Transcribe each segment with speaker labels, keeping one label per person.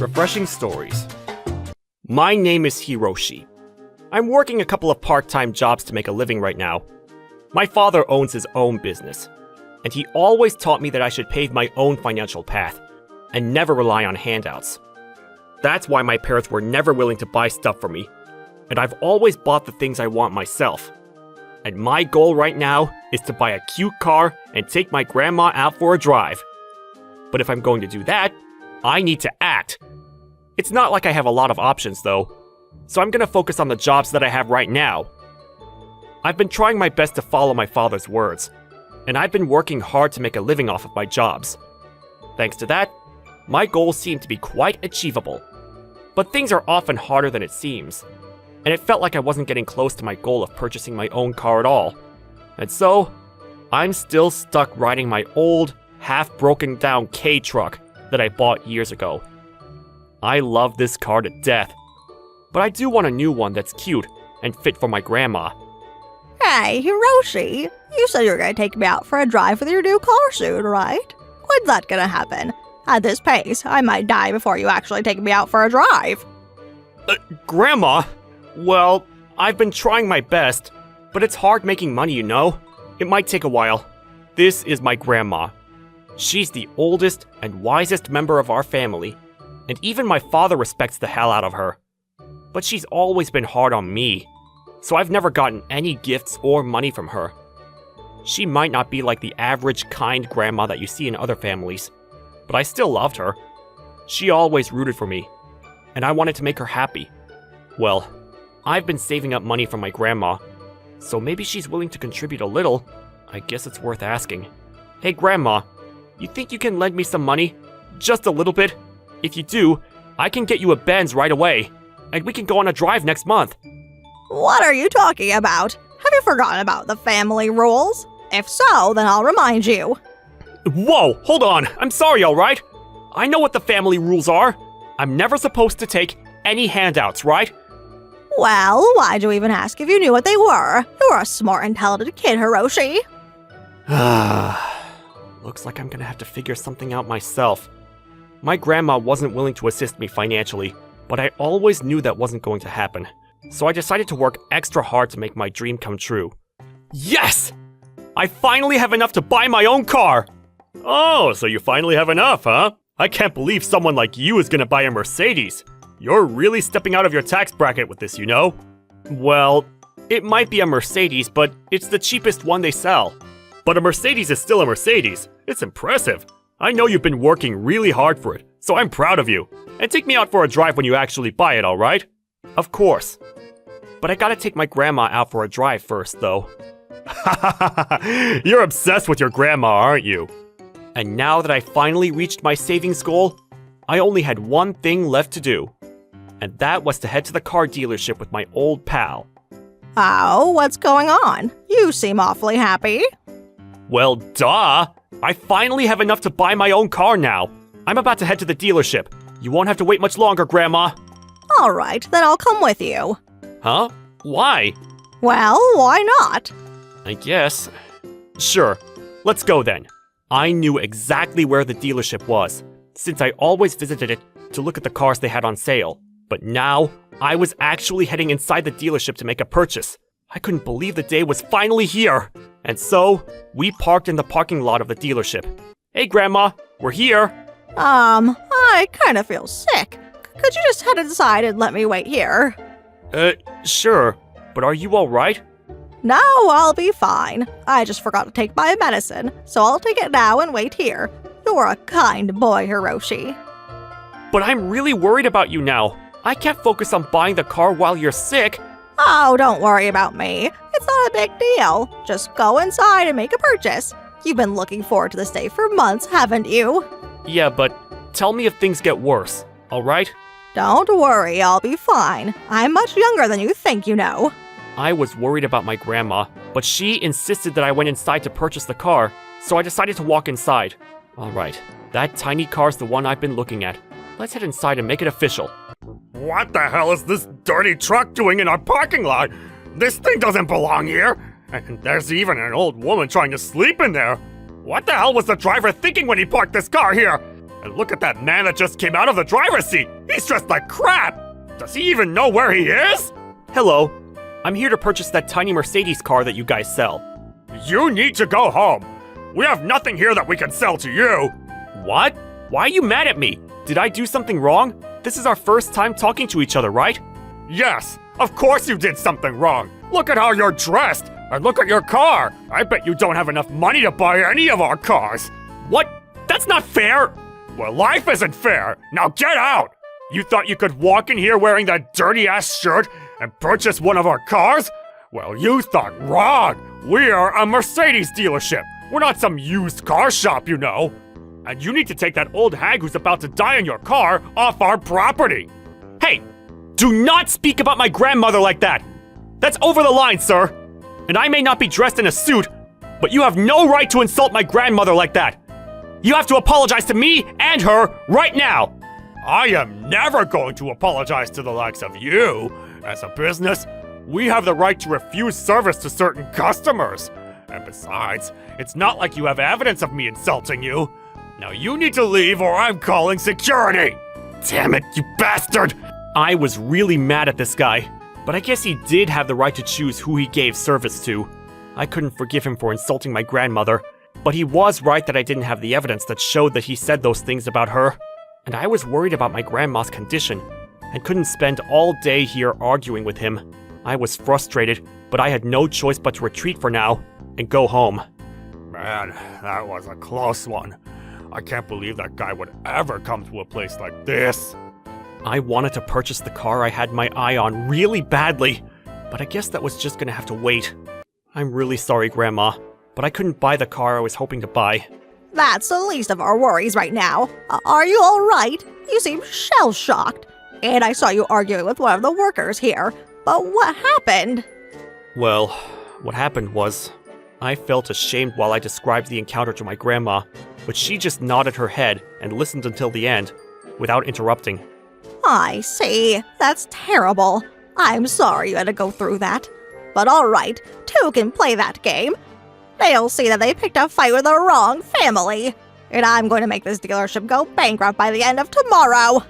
Speaker 1: Refreshing stories. My name is Hiroshi. I'm working a couple of part-time jobs to make a living right now. My father owns his own business, and he always taught me that I should pave my own financial path and never rely on handouts. That's why my parents were never willing to buy stuff for me, and I've always bought the things I want myself. And my goal right now is to buy a cute car and take my grandma out for a drive. But if I'm going to do that, I need to act. It's not like I have a lot of options though, so I'm gonna focus on the jobs that I have right now. I've been trying my best to follow my father's words, and I've been working hard to make a living off of my jobs. Thanks to that, my goals seem to be quite achievable. But things are often harder than it seems, and it felt like I wasn't getting close to my goal of purchasing my own car at all. And so, I'm still stuck riding my old, half-broken down K truck that I bought years ago. I love this car to death, but I do want a new one that's cute and fit for my grandma.
Speaker 2: Hey, Hiroshi, you said you were going to take me out for a drive with your new car soon, right? When's that going to happen? At this pace, I might die before you actually take me out for a drive.
Speaker 1: Grandma? Well, I've been trying my best, but it's hard making money, you know? It might take a while. This is my grandma. She's the oldest and wisest member of our family, and even my father respects the hell out of her. But she's always been hard on me, so I've never gotten any gifts or money from her. She might not be like the average kind grandma that you see in other families, but I still loved her. She always rooted for me, and I wanted to make her happy. Well, I've been saving up money from my grandma, so maybe she's willing to contribute a little. I guess it's worth asking. Hey grandma, you think you can lend me some money? Just a little bit? If you do, I can get you a Benz right away, and we can go on a drive next month.
Speaker 2: What are you talking about? Have you forgotten about the family rules? If so, then I'll remind you.
Speaker 1: Whoa, hold on. I'm sorry, alright? I know what the family rules are. I'm never supposed to take any handouts, right?
Speaker 2: Well, why'd you even ask if you knew what they were? You're a smart and talented kid, Hiroshi.
Speaker 1: Looks like I'm gonna have to figure something out myself. My grandma wasn't willing to assist me financially, but I always knew that wasn't going to happen. So I decided to work extra hard to make my dream come true. Yes! I finally have enough to buy my own car! Oh, so you finally have enough, huh? I can't believe someone like you is gonna buy a Mercedes. You're really stepping out of your tax bracket with this, you know? Well, it might be a Mercedes, but it's the cheapest one they sell. But a Mercedes is still a Mercedes. It's impressive. I know you've been working really hard for it, so I'm proud of you. And take me out for a drive when you actually buy it, alright? Of course. But I gotta take my grandma out for a drive first, though. You're obsessed with your grandma, aren't you? And now that I finally reached my savings goal, I only had one thing left to do. And that was to head to the car dealership with my old pal.
Speaker 2: Oh, what's going on? You seem awfully happy.
Speaker 1: Well, duh! I finally have enough to buy my own car now. I'm about to head to the dealership. You won't have to wait much longer, Grandma.
Speaker 2: Alright, then I'll come with you.
Speaker 1: Huh? Why?
Speaker 2: Well, why not?
Speaker 1: I guess. Sure, let's go then. I knew exactly where the dealership was, since I always visited it to look at the cars they had on sale. But now, I was actually heading inside the dealership to make a purchase. I couldn't believe the day was finally here. And so, we parked in the parking lot of the dealership. Hey Grandma, we're here.
Speaker 2: I kinda feel sick. Could you just head inside and let me wait here?
Speaker 1: Sure. But are you alright?
Speaker 2: No, I'll be fine. I just forgot to take my medicine, so I'll take it now and wait here. You're a kind boy, Hiroshi.
Speaker 1: But I'm really worried about you now. I can't focus on buying the car while you're sick.
Speaker 2: Oh, don't worry about me. It's not a big deal. Just go inside and make a purchase. You've been looking forward to this day for months, haven't you?
Speaker 1: Yeah, but tell me if things get worse, alright?
Speaker 2: Don't worry, I'll be fine. I'm much younger than you think, you know.
Speaker 1: I was worried about my grandma, but she insisted that I went inside to purchase the car, so I decided to walk inside. Alright, that tiny car's the one I've been looking at. Let's head inside and make it official.
Speaker 3: What the hell is this dirty truck doing in our parking lot? This thing doesn't belong here. And there's even an old woman trying to sleep in there. What the hell was the driver thinking when he parked this car here? And look at that man that just came out of the driver's seat! He's dressed like crap! Does he even know where he is?
Speaker 1: Hello. I'm here to purchase that tiny Mercedes car that you guys sell.
Speaker 3: You need to go home. We have nothing here that we can sell to you.
Speaker 1: What? Why are you mad at me? Did I do something wrong? This is our first time talking to each other, right?
Speaker 3: Yes, of course you did something wrong. Look at how you're dressed, and look at your car. I bet you don't have enough money to buy any of our cars.
Speaker 1: What? That's not fair!
Speaker 3: Well, life isn't fair. Now get out! You thought you could walk in here wearing that dirty-ass shirt and purchase one of our cars? Well, you thought wrong. We are a Mercedes dealership. We're not some used car shop, you know. And you need to take that old hag who's about to die in your car off our property.
Speaker 1: Hey! Do not speak about my grandmother like that! That's over the line, sir! And I may not be dressed in a suit, but you have no right to insult my grandmother like that! You have to apologize to me and her right now!
Speaker 3: I am never going to apologize to the likes of you. As a business, we have the right to refuse service to certain customers. And besides, it's not like you have evidence of me insulting you. Now you need to leave or I'm calling security! Damn it, you bastard!
Speaker 1: I was really mad at this guy, but I guess he did have the right to choose who he gave service to. I couldn't forgive him for insulting my grandmother, but he was right that I didn't have the evidence that showed that he said those things about her. And I was worried about my grandma's condition, and couldn't spend all day here arguing with him. I was frustrated, but I had no choice but to retreat for now, and go home.
Speaker 3: Man, that was a close one. I can't believe that guy would ever come to a place like this.
Speaker 1: I wanted to purchase the car I had my eye on really badly, but I guess that was just gonna have to wait. I'm really sorry, Grandma, but I couldn't buy the car I was hoping to buy.
Speaker 2: That's the least of our worries right now. Are you all right? You seem shell-shocked. And I saw you arguing with one of the workers here. But what happened?
Speaker 1: Well, what happened was, I felt ashamed while I described the encounter to my grandma, but she just nodded her head and listened until the end, without interrupting.
Speaker 2: I see. That's terrible. I'm sorry you had to go through that. But all right, two can play that game. They'll see that they picked a fight with the wrong family. And I'm going to make this dealership go bankrupt by the end of tomorrow.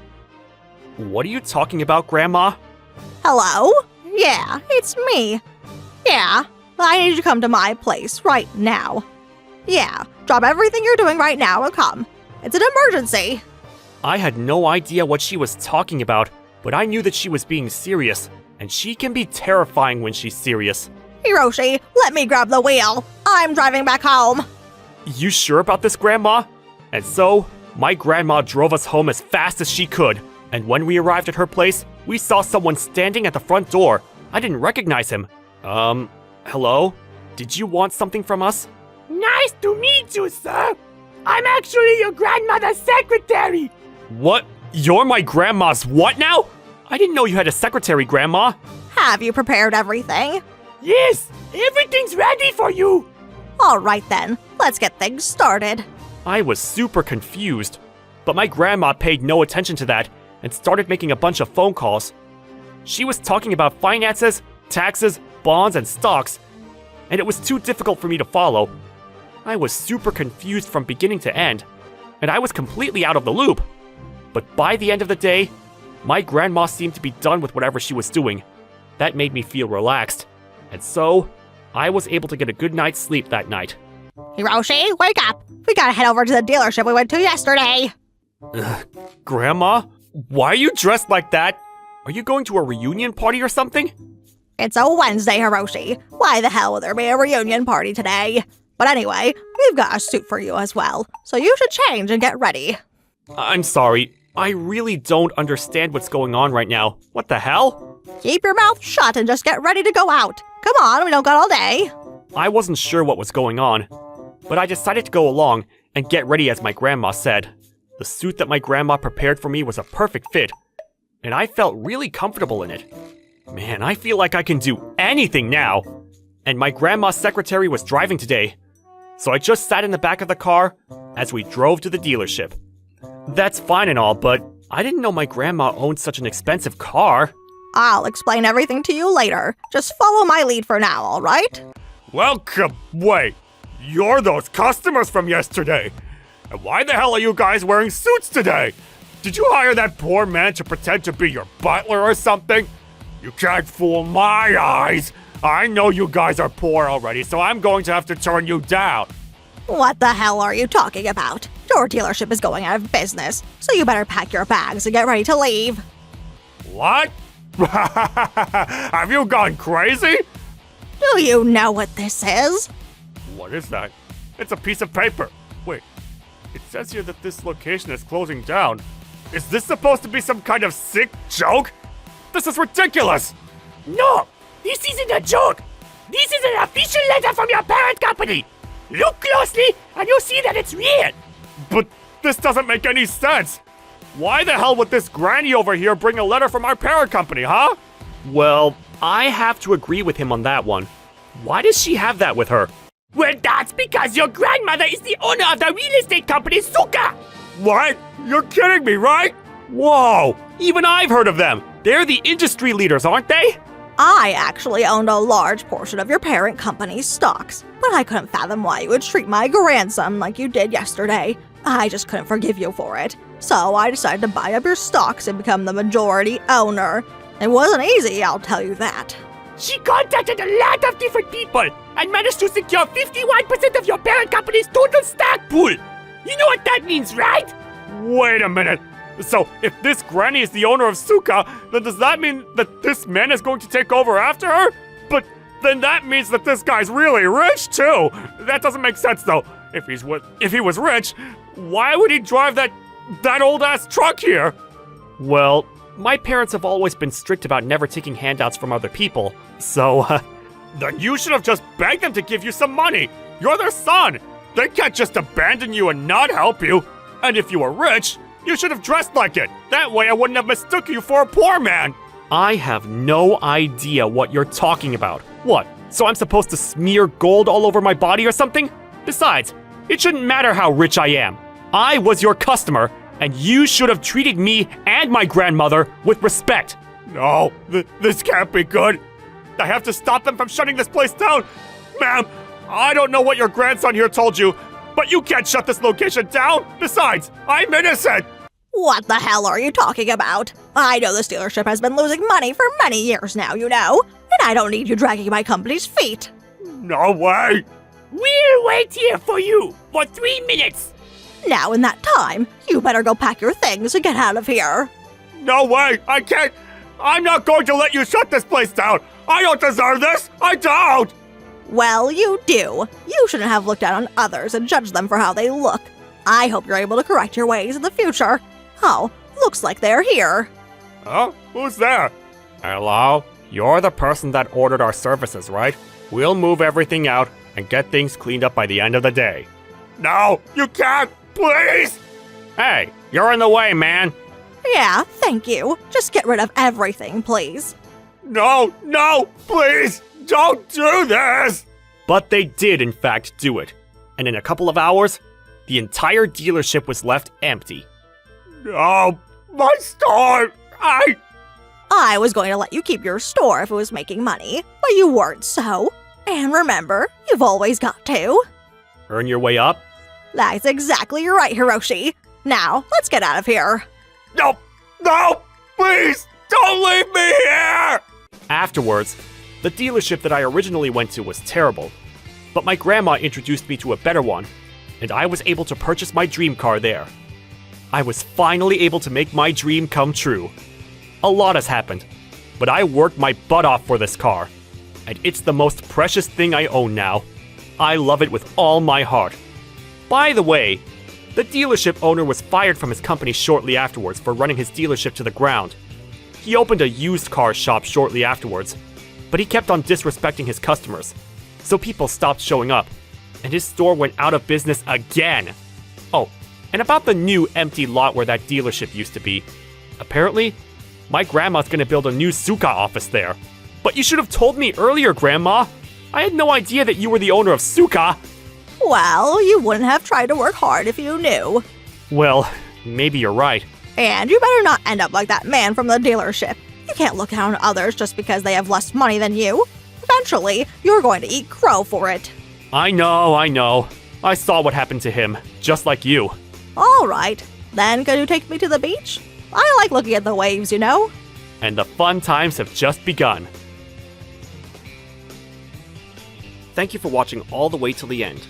Speaker 1: What are you talking about, Grandma?
Speaker 2: Hello? Yeah, it's me. Yeah, I need you to come to my place right now. Yeah, drop everything you're doing right now and come. It's an emergency.
Speaker 1: I had no idea what she was talking about, but I knew that she was being serious, and she can be terrifying when she's serious.
Speaker 2: Hiroshi, let me grab the wheel. I'm driving back home.
Speaker 1: You sure about this, Grandma? And so, my grandma drove us home as fast as she could, and when we arrived at her place, we saw someone standing at the front door. I didn't recognize him. Hello? Did you want something from us?
Speaker 4: Nice to meet you, sir. I'm actually your grandmother's secretary.
Speaker 1: What? You're my grandma's what now? I didn't know you had a secretary, Grandma.
Speaker 2: Have you prepared everything?
Speaker 4: Yes, everything's ready for you.
Speaker 2: All right then, let's get things started.
Speaker 1: I was super confused, but my grandma paid no attention to that and started making a bunch of phone calls. She was talking about finances, taxes, bonds, and stocks, and it was too difficult for me to follow. I was super confused from beginning to end, and I was completely out of the loop. But by the end of the day, my grandma seemed to be done with whatever she was doing. That made me feel relaxed, and so I was able to get a good night's sleep that night.
Speaker 2: Hiroshi, wake up! We gotta head over to the dealership we went to yesterday.
Speaker 1: Grandma? Why are you dressed like that? Are you going to a reunion party or something?
Speaker 2: It's a Wednesday, Hiroshi. Why the hell would there be a reunion party today? But anyway, we've got a suit for you as well, so you should change and get ready.
Speaker 1: I'm sorry. I really don't understand what's going on right now. What the hell?
Speaker 2: Keep your mouth shut and just get ready to go out. Come on, we don't got all day.
Speaker 1: I wasn't sure what was going on, but I decided to go along and get ready as my grandma said. The suit that my grandma prepared for me was a perfect fit, and I felt really comfortable in it. Man, I feel like I can do anything now. And my grandma's secretary was driving today, so I just sat in the back of the car as we drove to the dealership. That's fine and all, but I didn't know my grandma owned such an expensive car.
Speaker 2: I'll explain everything to you later. Just follow my lead for now, all right?
Speaker 3: Welcome. Wait, you're those customers from yesterday. And why the hell are you guys wearing suits today? Did you hire that poor man to pretend to be your butler or something? You can't fool my eyes. I know you guys are poor already, so I'm going to have to turn you down.
Speaker 2: What the hell are you talking about? Your dealership is going out of business, so you better pack your bags and get ready to leave.
Speaker 3: What? Have you gone crazy?
Speaker 2: Do you know what this is?
Speaker 3: What is that? It's a piece of paper. Wait, it says here that this location is closing down. Is this supposed to be some kind of sick joke? This is ridiculous!
Speaker 4: No, this isn't a joke. This is an official letter from your parent company. Look closely and you'll see that it's real.
Speaker 3: But this doesn't make any sense. Why the hell would this granny over here bring a letter from our parent company, huh?
Speaker 1: Well, I have to agree with him on that one. Why does she have that with her?
Speaker 4: Well, that's because your grandmother is the owner of the real estate company Suka.
Speaker 3: What? You're kidding me, right?
Speaker 1: Whoa! Even I've heard of them! They're the industry leaders, aren't they?
Speaker 2: I actually owned a large portion of your parent company's stocks, but I couldn't fathom why you would treat my grandson like you did yesterday. I just couldn't forgive you for it. So I decided to buy up your stocks and become the majority owner. It wasn't easy, I'll tell you that.
Speaker 4: She contacted a lot of different people and managed to secure 51% of your parent company's total stock pool. You know what that means, right?
Speaker 3: Wait a minute. So, if this granny is the owner of Suka, then does that mean that this man is going to take over after her? But then that means that this guy's really rich too. That doesn't make sense though. If he was rich, why would he drive that old ass truck here?
Speaker 1: Well, my parents have always been strict about never taking handouts from other people, so
Speaker 3: Then you should have just begged them to give you some money. You're their son. They can't just abandon you and not help you. And if you were rich, you should have dressed like it. That way I wouldn't have mistook you for a poor man.
Speaker 1: I have no idea what you're talking about. What? So I'm supposed to smear gold all over my body or something? Besides, it shouldn't matter how rich I am. I was your customer, and you should have treated me and my grandmother with respect.
Speaker 3: No, this can't be good. I have to stop them from shutting this place down. Ma'am, I don't know what your grandson here told you, but you can't shut this location down. Besides, I'm innocent.
Speaker 2: What the hell are you talking about? I know this dealership has been losing money for many years now, you know, and I don't need you dragging my company's feet.
Speaker 3: No way.
Speaker 4: We'll wait here for you for 3 minutes.
Speaker 2: Now, in that time, you better go pack your things and get out of here.
Speaker 3: No way. I can't. I'm not going to let you shut this place down. I don't deserve this. I don't.
Speaker 2: Well, you do. You shouldn't have looked down on others and judged them for how they look. I hope you're able to correct your ways in the future. Oh, looks like they're here.
Speaker 3: Huh? Who's there?
Speaker 1: Hello? You're the person that ordered our services, right? We'll move everything out and get things cleaned up by the end of the day.
Speaker 3: No, you can't. Please.
Speaker 1: Hey, you're in the way, man.
Speaker 2: Yeah, thank you. Just get rid of everything, please.
Speaker 3: No, please. Don't do this.
Speaker 1: But they did, in fact, do it. And in a couple of hours, the entire dealership was left empty.
Speaker 3: No, my store.
Speaker 2: I was going to let you keep your store if it was making money, but you weren't so. And remember, you've always got to.
Speaker 1: Earn your way up?
Speaker 2: That's exactly right, Hiroshi. Now, let's get out of here.
Speaker 3: No, please. Don't leave me here.
Speaker 1: Afterwards, the dealership that I originally went to was terrible, but my grandma introduced me to a better one, and I was able to purchase my dream car there. I was finally able to make my dream come true. A lot has happened, but I worked my butt off for this car, and it's the most precious thing I own now. I love it with all my heart. By the way, the dealership owner was fired from his company shortly afterwards for running his dealership to the ground. He opened a used car shop shortly afterwards, but he kept on disrespecting his customers, so people stopped showing up, and his store went out of business again. Oh, and about the new empty lot where that dealership used to be. Apparently, my grandma's gonna build a new Suka office there. But you should have told me earlier, Grandma. I had no idea that you were the owner of Suka.
Speaker 2: Well, you wouldn't have tried to work hard if you knew.
Speaker 1: Well, maybe you're right.
Speaker 2: And you better not end up like that man from the dealership. You can't look down on others just because they have less money than you. Eventually, you're going to eat crow for it.
Speaker 1: I know. I saw what happened to him, just like you.
Speaker 2: All right, then can you take me to the beach? I like looking at the waves, you know.
Speaker 1: And the fun times have just begun. Thank you for watching all the way till the end.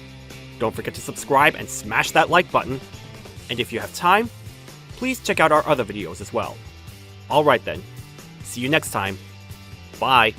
Speaker 1: Don't forget to subscribe and smash that like button. And if you have time, please check out our other videos as well. Alright then, see you next time. Bye.